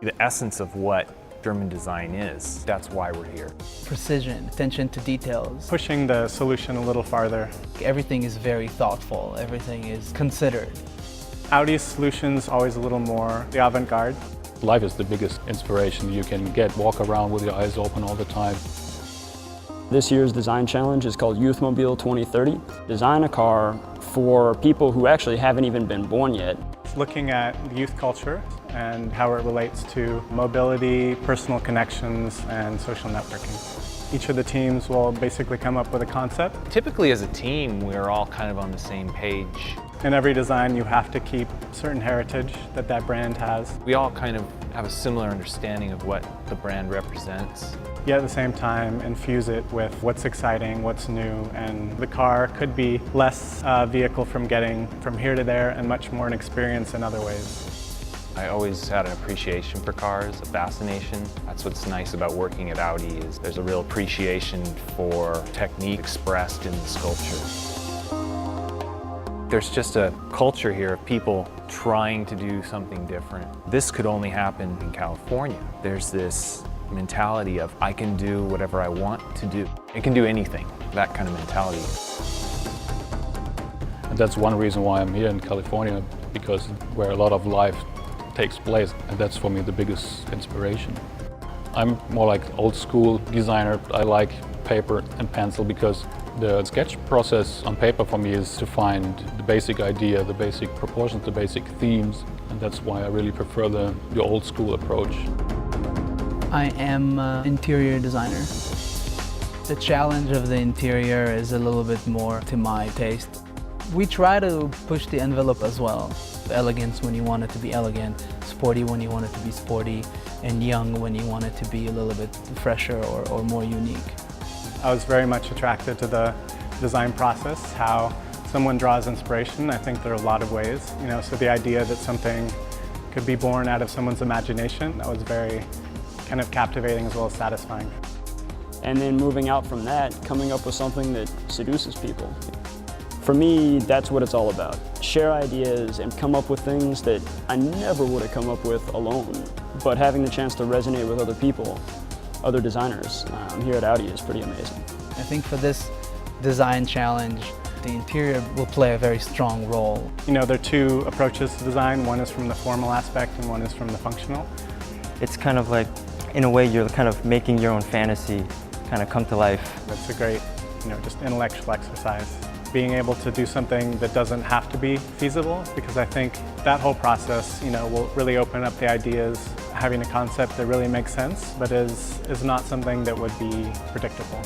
The essence of what German design is, that's why we're here. Precision, attention to details. Pushing the solution a little farther. Everything is very thoughtful, everything is considered. Audi's solution's always a little more the avant-garde. Life is the biggest inspiration you can get. Walk around with your eyes open all the time. This year's design challenge is called Youthmobile 2030. Design a car for people who actually haven't even been born yet. Looking at youth culture and how it relates to mobility, personal connections, and social networking. Each of the teams will basically come up with a concept. Typically as a team, we're all kind of on the same page. In every design, you have to keep certain heritage that that brand has. We all kind of have a similar understanding of what the brand represents. Yet at the same time, infuse it with what's exciting, what's new, and the car could be less a vehicle from getting from here to there and much more an experience in other ways. I always had an appreciation for cars, a fascination. That's what's nice about working at Audi is there's a real appreciation for technique expressed in the sculpture. There's just a culture here of people trying to do something different. This could only happen in California. There's this mentality of I can do whatever I want to do. I can do anything, that kind of mentality. And that's one reason why I'm here in California, because where a lot of life takes place, and that's for me the biggest inspiration. I'm more like old school designer. I like paper and pencil because the sketch process on paper for me is to find the basic idea, the basic proportions, the basic themes, and that's why I really prefer the old school approach. I am an interior designer. The challenge of the interior is a little bit more to my taste. We try to push the envelope as well. Elegance when you want it to be elegant, sporty when you want it to be sporty, and young when you want it to be a little bit fresher or more unique. I was very much attracted to the design process, how someone draws inspiration. I think there are a lot of ways, so the idea that something could be born out of someone's imagination, that was very kind of captivating as well as satisfying. And then moving out from that, coming up with something that seduces people. For me, that's what it's all about. Share ideas and come up with things that I never would have come up with alone, but having the chance to resonate with other people, other designers here at Audi is pretty amazing. I think for this design challenge, the interior will play a very strong role. There are two approaches to design. One is from the formal aspect and one is from the functional. It's kind of like, in a way, you're kind of making your own fantasy kind of come to life. It's a great, just intellectual exercise. Being able to do something that doesn't have to be feasible, because I think that whole process, will really open up the ideas. Having a concept that really makes sense, but is not something that would be predictable.